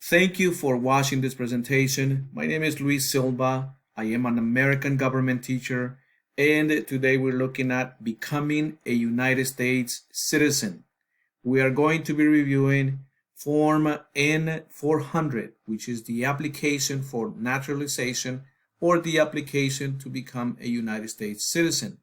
Thank you for watching this presentation. My name is Luis Silva. I am an American government teacher, and today we're looking at becoming a United States citizen. We are going to be reviewing Form N-400, which is the application for naturalization or the application to become a United States citizen.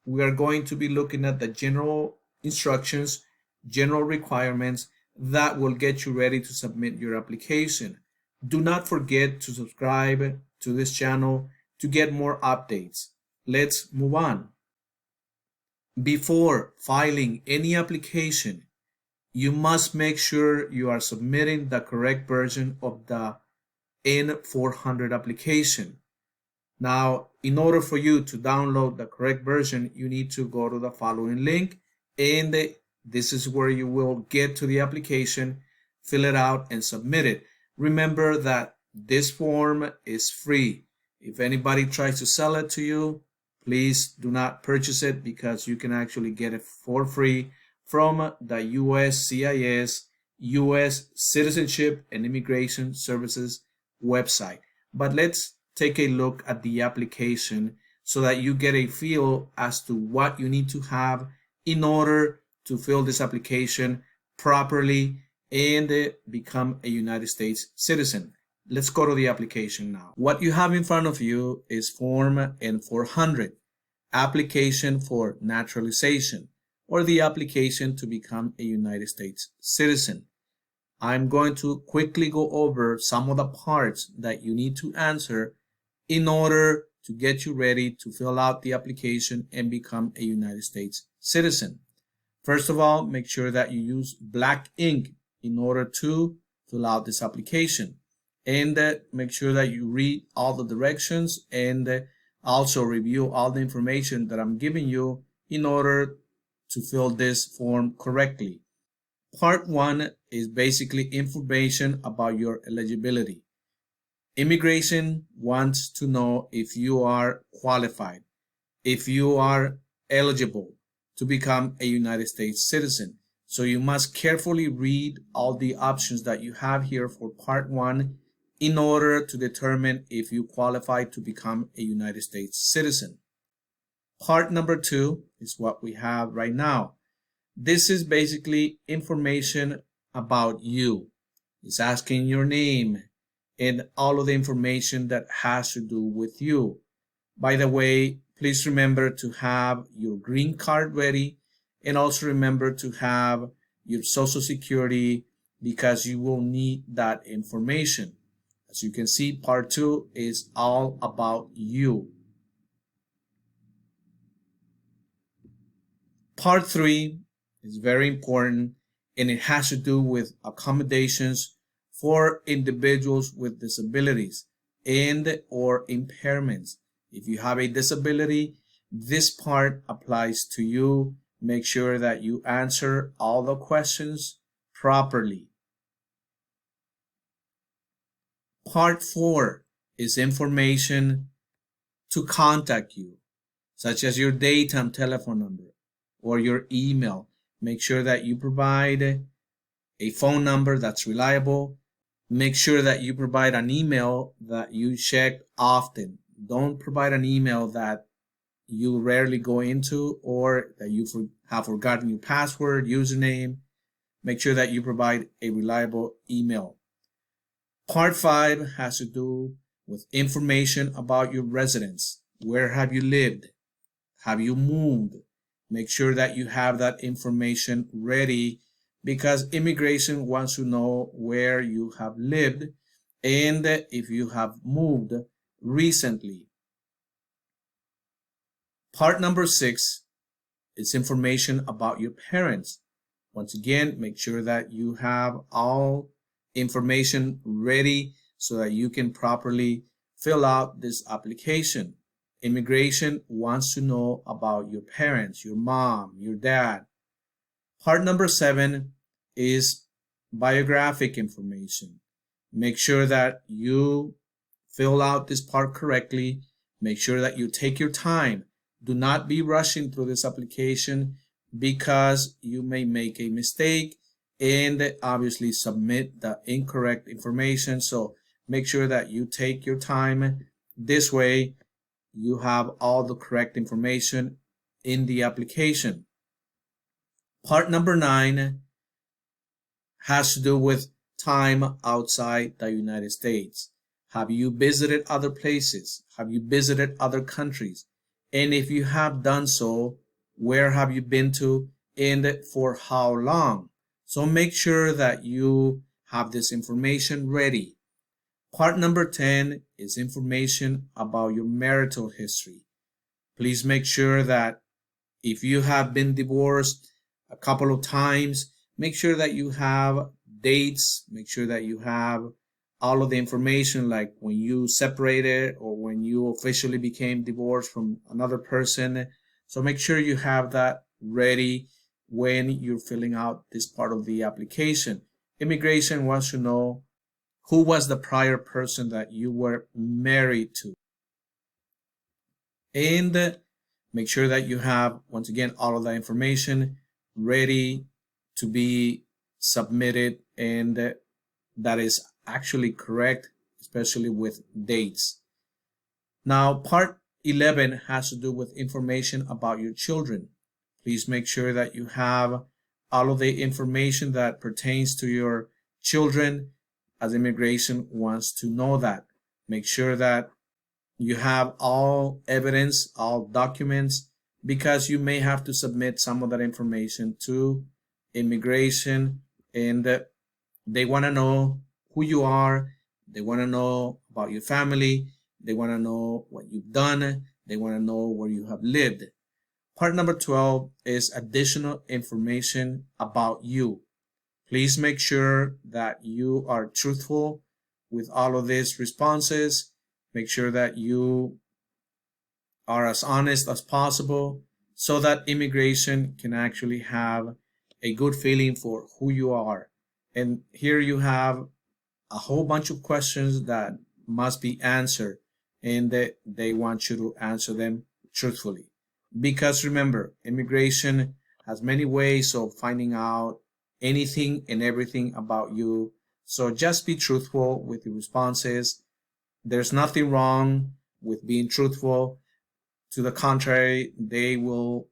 We are going to be looking at the general instructions, general requirements, that will get you ready to submit your application. Do not forget to subscribe to this channel to get more updates. Let's move on. Before filing any application, you must make sure you are submitting the correct version of the N-400 application. Now, in order for you to download the correct version, you need to go to the following link, and this is where you will get to the application, fill it out, and submit it. Remember that this form is free. If anybody tries to sell it to you, please do not purchase it because you can actually get it for free from the USCIS, U.S. Citizenship and Immigration Services website. But let's take a look at the application so that you get a feel as to what you need to have in order to fill this application properly and become a United States citizen. Let's go to the application now. What you have in front of you is Form N-400, application for naturalization, or the application to become a United States citizen. I'm going to quickly go over some of the parts that you need to answer in order to get you ready to fill out the application and become a United States citizen. First of all, make sure that you use black ink in order to fill out this application, and make sure that you read all the directions and also review all the information that I'm giving you in order to fill this form correctly. Part 1 is basically information about your eligibility. Immigration wants to know if you are qualified, if you are eligible to become a United States citizen. So you must carefully read all the options that you have here for Part 1 in order to determine if you qualify to become a United States citizen. Part number 2 is what we have right now. This is basically information about you. It's asking your name and all of the information that has to do with you. By the way, please remember to have your green card ready, and also remember to have your social security because you will need that information. As you can see, part 2 is all about you. Part 3 is very important, and it has to do with accommodations for individuals with disabilities and or impairments. If you have a disability, this part applies to you. Make sure that you answer all the questions properly. Part 4 is information to contact you, such as your daytime telephone number or your email. Make sure that you provide a phone number that's reliable. Make sure that you provide an email that you check often. Don't provide an email that you rarely go into or that you have forgotten your password, username. Make sure that you provide a reliable email. Part 5 has to do with information about your residence. Where have you lived? Have you moved? Make sure that you have that information ready because immigration wants to know where you have lived and if you have moved recently. Part number 6 is information about your parents. Once again, make sure that you have all information ready so that you can properly fill out this application. Immigration wants to know about your parents, your mom, your dad. Part number 7 is biographic information. Make sure that you fill out this part correctly. Make sure that you take your time. Do not be rushing through this application because you may make a mistake and obviously submit the incorrect information. So make sure that you take your time. This way you have all the correct information in the application. Part number 9 has to do with time outside the United States. Have you visited other places? Have you visited other countries? And if you have done so, where have you been to and for how long? So make sure that you have this information ready. Part number 10 is information about your marital history. Please make sure that if you have been divorced a couple of times, make sure that you have dates, make sure that you have all of the information, like when you separated or when you officially became divorced from another person. So make sure you have that ready when you're filling out this part of the application. Immigration wants to know who was the prior person that you were married to. And make sure that you have, once again, all of that information ready to be submitted, and that is actually correct, especially with dates. Now, part 11 has to do with information about your children. Please make sure that you have all of the information that pertains to your children, as immigration wants to know that. Make sure that you have all evidence, all documents, because you may have to submit some of that information to immigration, and they want to know who you are, they want to know about your family, they want to know what you've done, they want to know where you have lived. Part number 12 is additional information about you. Please make sure that you are truthful with all of these responses. Make sure that you are as honest as possible so that immigration can actually have a good feeling for who you are. And here you have a whole bunch of questions that must be answered, and they want you to answer them truthfully. Because remember, immigration has many ways of finding out anything and everything about you. So just be truthful with your responses. There's nothing wrong with being truthful. To the contrary, they will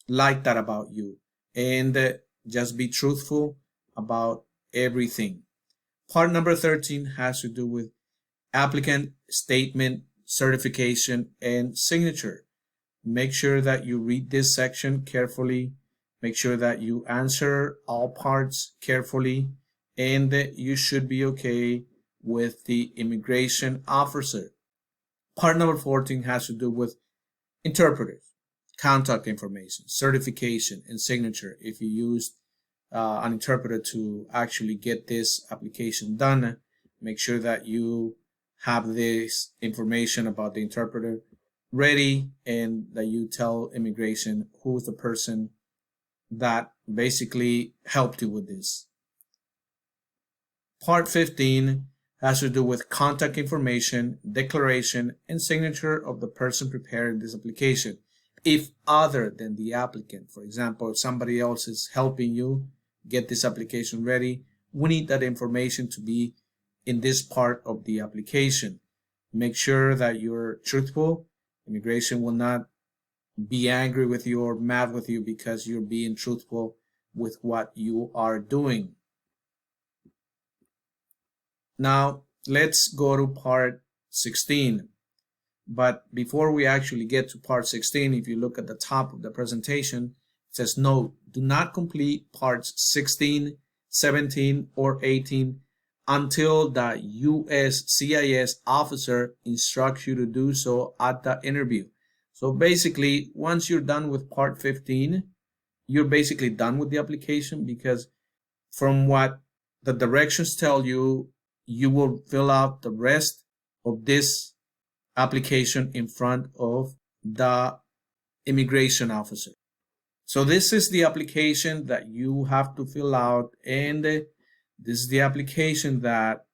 like that about you. And just be truthful about everything. Part number 13 has to do with applicant statement, certification, and signature. Make sure that you read this section carefully. Make sure that you answer all parts carefully, and you should be okay with the immigration officer. Part number 14 has to do with interpreters, contact information, certification, and signature. If you use an interpreter to actually get this application done, make sure that you have this information about the interpreter ready, and that you tell immigration who's the person that basically helped you with this. Part 15 has to do with contact information, declaration, and signature of the person preparing this application. If other than the applicant, for example, if somebody else is helping you get this application ready, we need that information to be in this part of the application. Make sure that you're truthful. Immigration will not be angry with you or mad with you because you're being truthful with what you are doing. Now, let's go to part 16. But before we actually get to part 16, if you look at the top of the presentation, it says, no, do not complete parts 16, 17, or 18 until the USCIS officer instructs you to do so at the interview. So basically, once you're done with part 15, you're basically done with the application, because from what the directions tell you, you will fill out the rest of this application in front of the immigration officer. So this is the application that you have to fill out, and this is the application that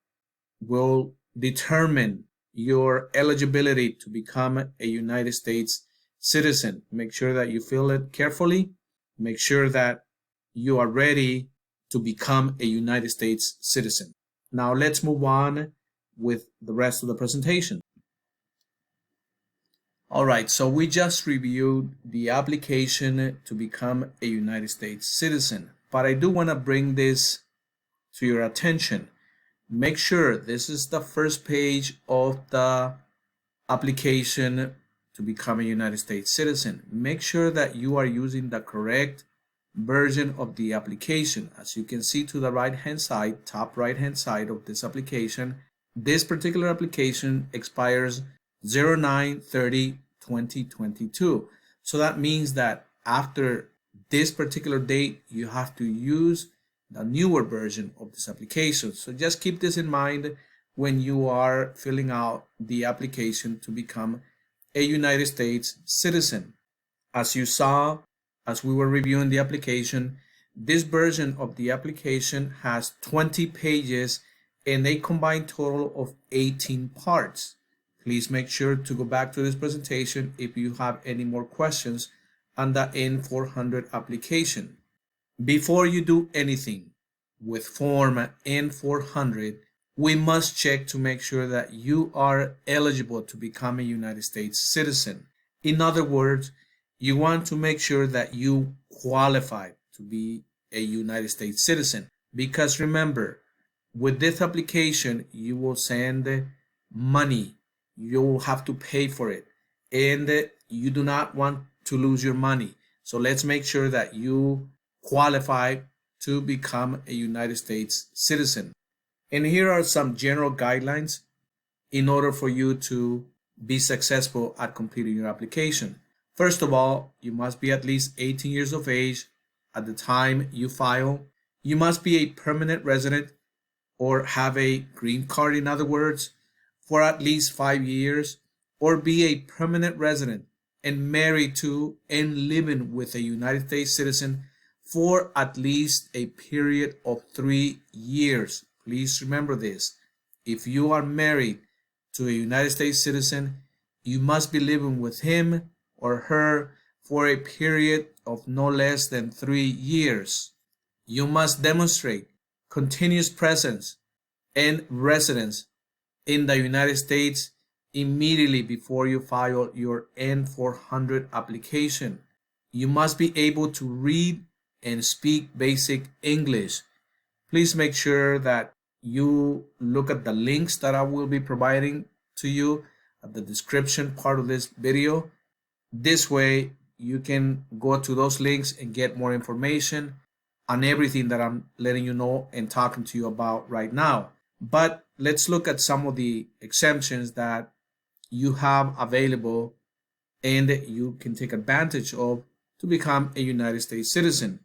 will determine your eligibility to become a United States citizen. Make sure that you fill it carefully. Make sure that you are ready to become a United States citizen. Now let's move on with the rest of the presentation. All right, so we just reviewed the application to become a United States citizen, but I do want to bring this to your attention. Make sure this is the first page of the application to become a United States citizen. Make sure that you are using the correct version of the application. As you can see to the right hand side, top right hand side of this application, this particular application expires 09/30/2022. So that means that after this particular date, you have to use the newer version of this application. So just keep this in mind when you are filling out the application to become a United States citizen. As you saw, as we were reviewing the application, this version of the application has 20 pages and a combined total of 18 parts. Please make sure to go back to this presentation if you have any more questions on the N400 application. Before you do anything with Form N400, we must check to make sure that you are eligible to become a United States citizen. In other words, you want to make sure that you qualify to be a United States citizen. Because remember, with this application, you will send money. You will have to pay for it. And you do not want to lose your money. So let's make sure that you qualify to become a United States citizen. And here are some general guidelines in order for you to be successful at completing your application. First of all, you must be at least 18 years of age at the time you file. You must be a permanent resident or have a green card, in other words, for at least 5 years, or be a permanent resident and married to and living with a United States citizen for at least a period of 3 years. Please remember this. If you are married to a United States citizen, you must be living with him or her for a period of no less than 3 years. You must demonstrate continuous presence and residence in the United States immediately before you file your N400 application. You must be able to read and speak basic English. Please make sure that you look at the links that I will be providing to you at the description part of this video. This way you can go to those links and get more information on everything that I'm letting you know and talking to you about right now. But let's look at some of the exemptions that you have available and you can take advantage of to become a United States citizen.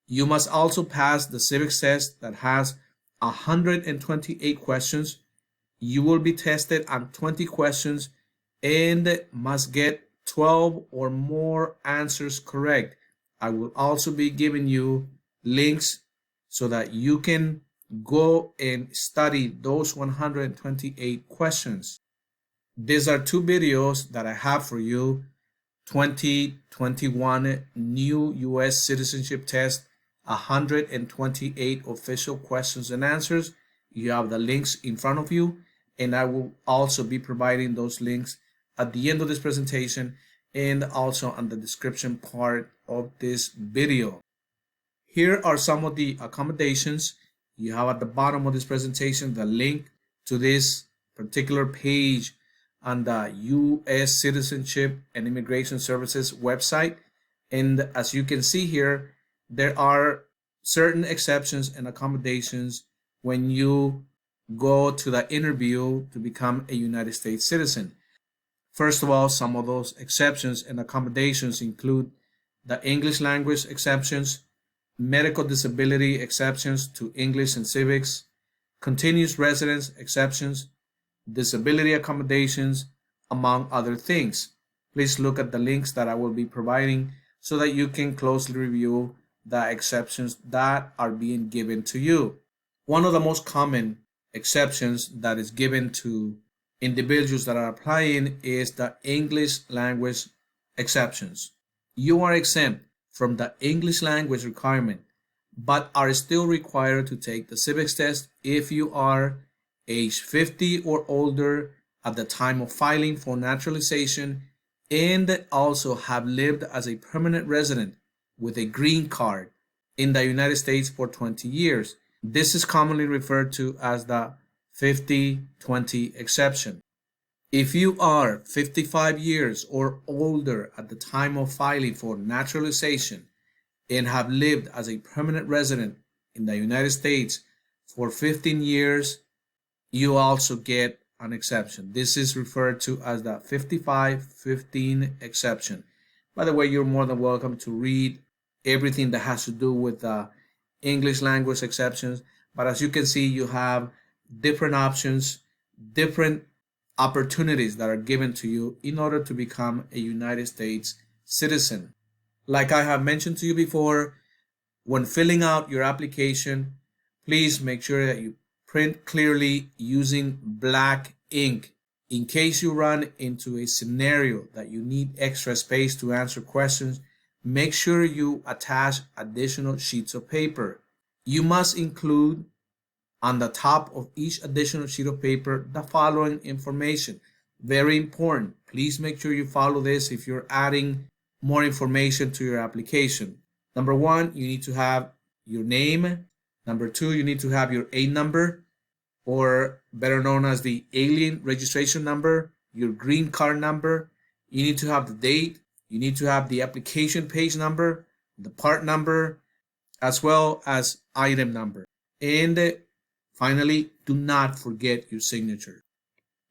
You must also pass the civics test that has 128 questions. You will be tested on 20 questions and must get 12 or more answers correct. I will also be giving you links so that you can go and study those 128 questions. These are 2 videos that I have for you. 2021 new U.S. citizenship test, 128 official questions and answers. You have the links in front of you, and I will also be providing those links at the end of this presentation and also on the description part of this video. Here are some of the accommodations. You have at the bottom of this presentation the link to this particular page on the U.S. Citizenship and Immigration Services website. And as you can see here, there are certain exceptions and accommodations when you go to the interview to become a United States citizen. First of all, some of those exceptions and accommodations include the English language exceptions, medical disability exceptions to English and civics, continuous residence exceptions, disability accommodations, among other things. Please look at the links that I will be providing so that you can closely review the exceptions that are being given to you. One of the most common exceptions that is given to individuals that are applying is the English language exceptions. You are exempt from the English language requirement but are still required to take the civics test if you are age 50 or older at the time of filing for naturalization and also have lived as a permanent resident with a green card in the United States for 20 years. This is commonly referred to as the 50-20 exception. If you are 55 years or older at the time of filing for naturalization and have lived as a permanent resident in the United States for 15 years, you also get an exception. This is referred to as the 55-15 exception. By the way, you're more than welcome to read everything that has to do with the English language exceptions. But as you can see, you have different options, different opportunities that are given to you in order to become a United States citizen. Like I have mentioned to you before, when filling out your application, please make sure that you print clearly using black ink. In case you run into a scenario that you need extra space to answer questions, make sure you attach additional sheets of paper. You must include on the top of each additional sheet of paper the following information. Very important. Please make sure you follow this if you're adding more information to your application. Number one, you need to have your name. Number two, you need to have your A number, or better known as the alien registration number, your green card number. You need to have the date. You need to have the application page number, the part number, as well as item number. And finally, do not forget your signature.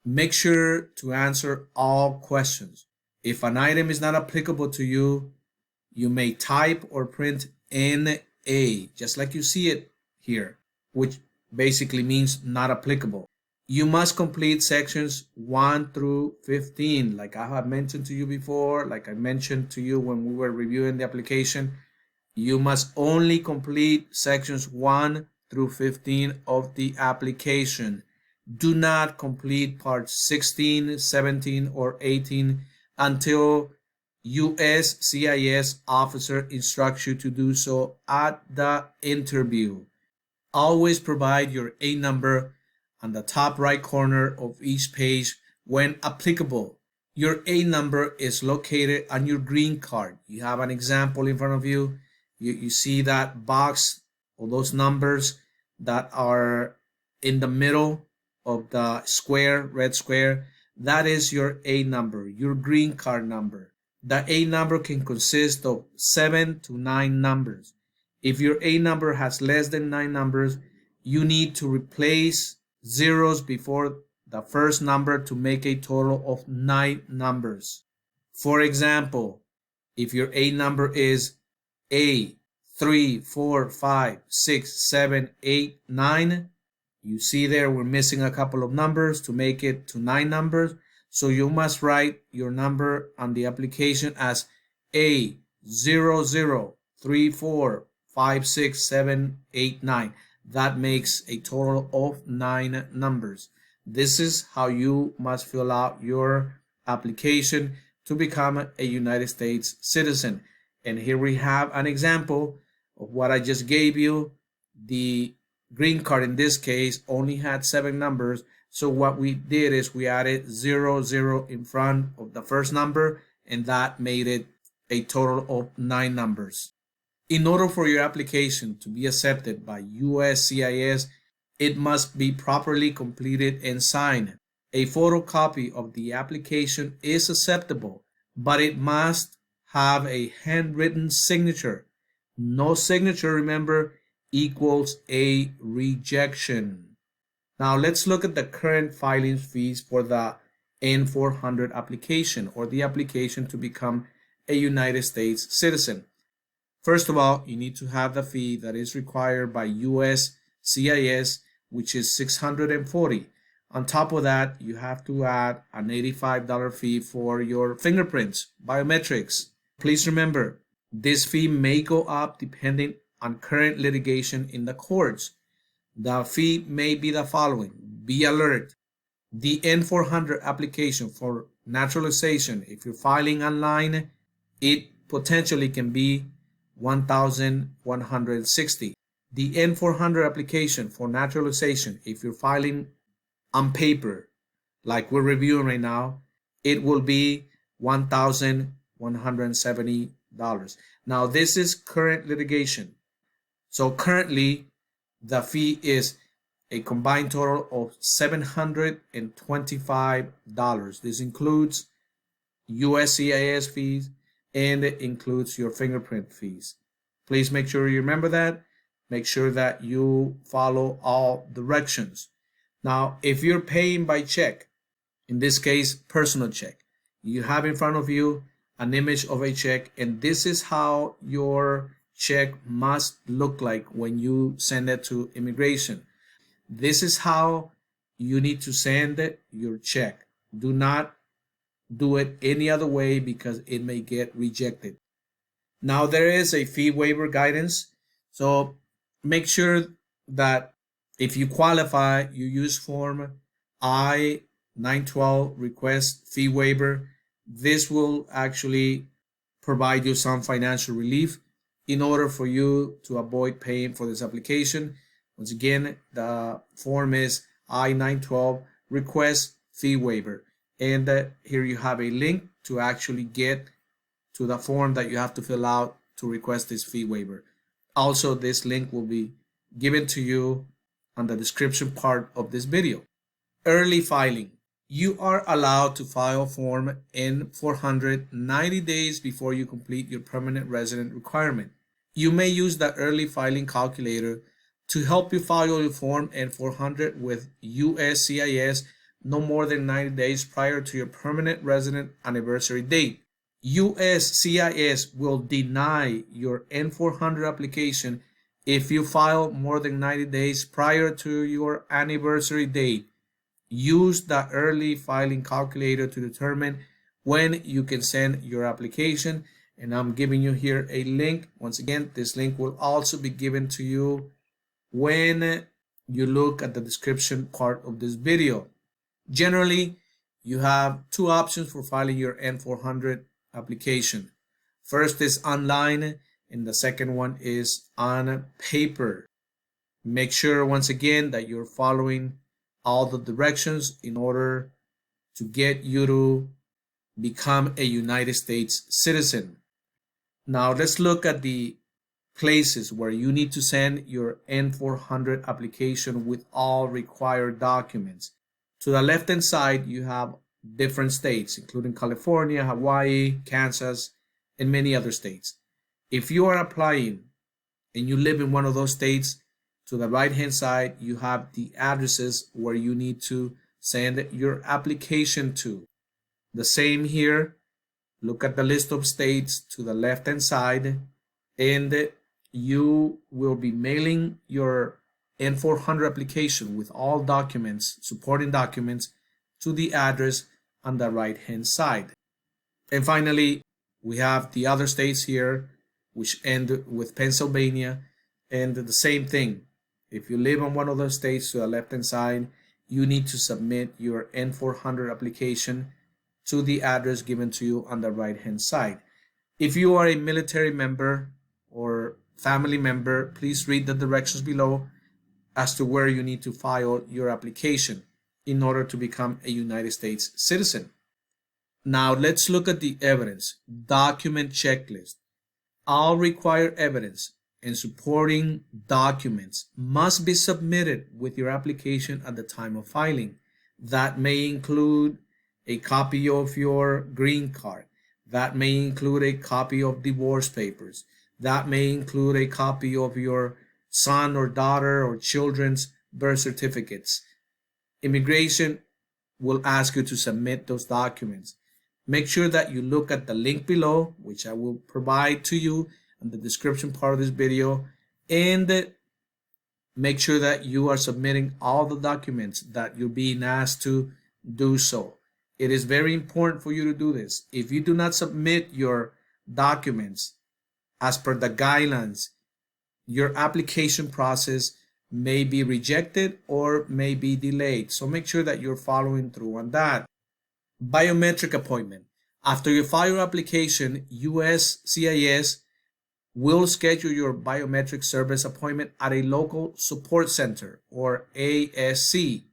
Make sure to answer all questions. If an item is not applicable to you, you may type or print NA, just like you see it here, which basically means not applicable. You must complete sections 1 through 15, like I have mentioned to you before, like I mentioned to you when we were reviewing the application. You must only complete sections 1 through 15 of the application. Do not complete parts 16, 17, or 18 until USCIS officer instructs you to do so at the interview. Always provide your A number on the top right corner of each page when applicable. Your A number is located on your green card. You have an example in front of you. You see that box or those numbers that are in the middle of the square, red square. That is your A number, your green card number. The A number can consist of 7 to 9 numbers. If your A number has less than 9 numbers, you need to replace zeros before the first number to make a total of 9 numbers. For example, if your A number is A 3, 4, 5, 6, 7, 8, 9, you see there we're missing a couple of numbers to make it to 9 numbers. So you must write your number on the application as A 0, 0, 3, 4, 5, 6, 7, 8, 9. That makes a total of 9 numbers. This is how you must fill out your application to become a United States citizen. And here we have an example of what I just gave you. The green card in this case only had 7 numbers. So what we did is we added 0, 0 in front of the first number, and that made it a total of 9 numbers. In order for your application to be accepted by USCIS, it must be properly completed and signed. A photocopy of the application is acceptable, but it must have a handwritten signature. No signature, remember, equals a rejection. Now let's look at the current filing fees for the N400 application, or the application to become a United States citizen. First of all, you need to have the fee that is required by USCIS, which is $640. On top of that, you have to add an $85 fee for your fingerprints, biometrics. Please remember, this fee may go up depending on current litigation in the courts. The fee may be the following. Be alert. The N400 application for naturalization, if you're filing online, it potentially can be $1,160. The N400 application for naturalization, if you're filing on paper, like we're reviewing right now, it will be $1,170. Now, this is current litigation. So currently, the fee is a combined total of $725. This includes USCIS fees and it includes your fingerprint fees. Please make sure you remember that. Make sure that you follow all directions. Now, if you're paying by check, in this case, personal check, you have in front of you an image of a check, and this is how your check must look like when you send it to immigration. This is how you need to send your check. Do not do it any other way because it may get rejected. Now, there is a fee waiver guidance. So make sure that if you qualify, you use form I-912 request fee waiver. This will actually provide you some financial relief in order for you to avoid paying for this application. Once again, the form is I-912 request fee waiver. And here you have a link to actually get to the form that you have to fill out to request this fee waiver. Also, this link will be given to you on the description part of this video. Early filing. You are allowed to file Form N400 90 days before you complete your permanent resident requirement. You may use the early filing calculator to help you file your Form N400 with USCIS no more than 90 days prior to your permanent resident anniversary date. USCIS will deny your N400 application if you file more than 90 days prior to your anniversary date. Use the early filing calculator to determine when you can send your application, and I'm giving you here a link. Once again, this link will also be given to you when you look at the description part of this video. Generally, you have two options for filing your N400 application. First is online, and the second one is on paper. Make sure once again that you're following all the directions in order to get you to become a United States citizen. Now let's look at the places where you need to send your N400 application with all required documents. To the left hand side, you have different states, including California, Hawaii, Kansas, and many other states. If you are applying and you live in one of those states, to the right hand side, you have the addresses where you need to send your application to. The same here. Look at the list of states to the left hand side, and you will be mailing your N400 application with all documents, supporting documents, to the address on the right hand side. And finally, we have the other states here, which end with Pennsylvania, and the same thing. If you live on one of those states, to the left hand side, you need to submit your N400 application to the address given to you on the right hand side. If you are a military member or family member, please read the directions below as to where you need to file your application in order to become a United States citizen. Now let's look at the evidence. Document checklist. All required evidence and supporting documents must be submitted with your application at the time of filing. That may include a copy of your green card. That may include a copy of divorce papers. That may include a copy of your son or daughter or children's birth certificates. Immigration will ask you to submit those documents. Make sure that you look at the link below, which I will provide to you in the description part of this video, and make sure that you are submitting all the documents that you're being asked to do so. It is very important for you to do this. If you do not submit your documents as per the guidelines, your application process may be rejected or may be delayed. So make sure that you're following through on that. Biometric appointment. After you file your application, USCIS will schedule your biometric service appointment at a local support center or ASC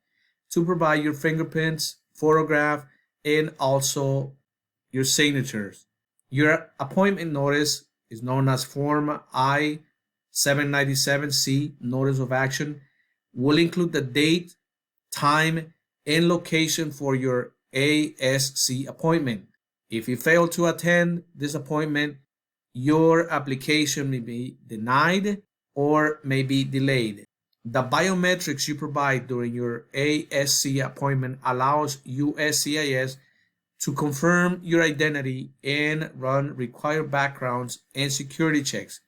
to provide your fingerprints, photograph, and also your signatures. Your appointment notice is known as Form I-797C, Notice of Action, will include the date, time, and location for your ASC appointment. If you fail to attend this appointment, your application may be denied or may be delayed. The biometrics you provide during your ASC appointment allows USCIS to confirm your identity and run required backgrounds and security checks.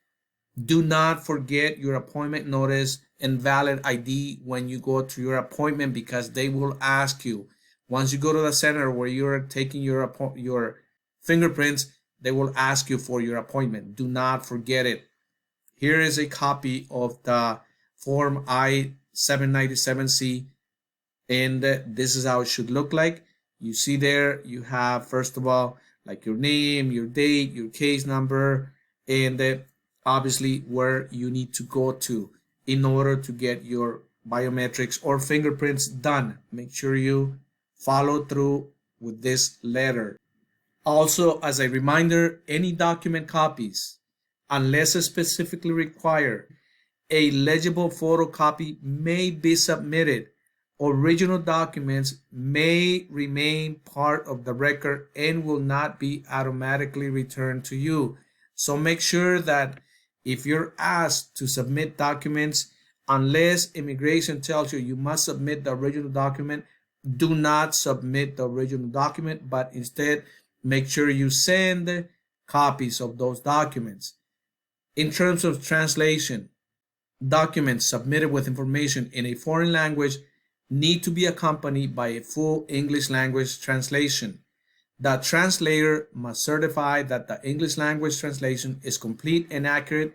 Do not forget your appointment notice and valid ID when you go to your appointment, because they will ask you, once you go to the center where you're taking your fingerprints, they will ask you for your appointment. Do not forget it. Here is a copy of the Form I-797C, and this is how it should look like. You see there, you have, first of all, like your name, your date, your case number, and obviously where you need to go to in order to get your biometrics or fingerprints done. Make sure you follow through with this letter. Also, as a reminder, any document copies, unless specifically required, a legible photocopy may be submitted. Original documents may remain part of the record and will not be automatically returned to you. So make sure that if you're asked to submit documents, unless immigration tells you you must submit the original document, do not submit the original document, but instead make sure you send copies of those documents. In terms of translation, documents submitted with information in a foreign language need to be accompanied by a full English language translation. The translator must certify that the English language translation is complete and accurate,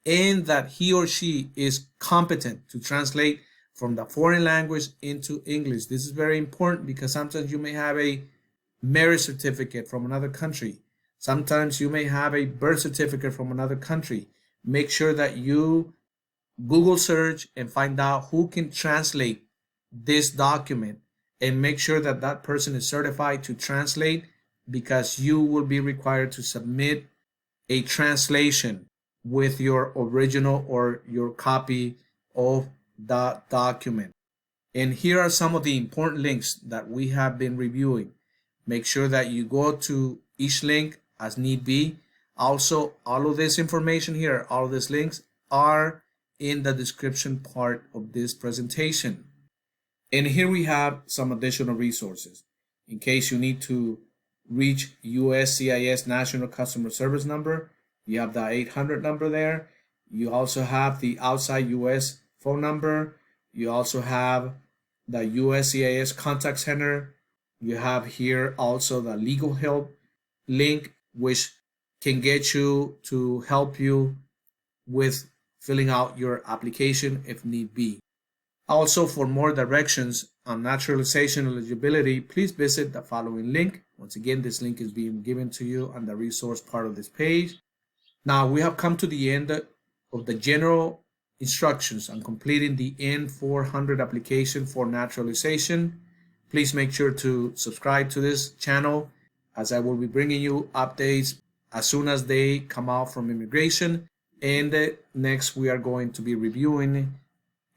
and that he or she is competent to translate from the foreign language into English. This is very important because sometimes you may have a marriage certificate from another country. Sometimes you may have a birth certificate from another country. Make sure that you Google search and find out who can translate this document, and make sure that that person is certified to translate, because you will be required to submit a translation with your original or your copy of the document. And here are some of the important links that we have been reviewing. Make sure that you go to each link as need be. Also, all of this information here, all of these links are in the description part of this presentation. And here we have some additional resources. In case you need to reach USCIS National Customer Service number, you have the 800 number there. You also have the outside US phone number. You also have the USCIS Contact Center. You have here also the legal help link, which can get you to help you with filling out your application if need be. Also, for more directions on naturalization eligibility, please visit the following link. Once again, this link is being given to you on the resource part of this page. Now, we have come to the end of the general instructions on completing the N400 application for naturalization. Please make sure to subscribe to this channel, as I will be bringing you updates as soon as they come out from immigration. And next, we are going to be reviewing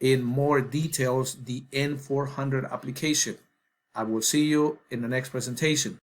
in more details the N400 application. I will see you in the next presentation.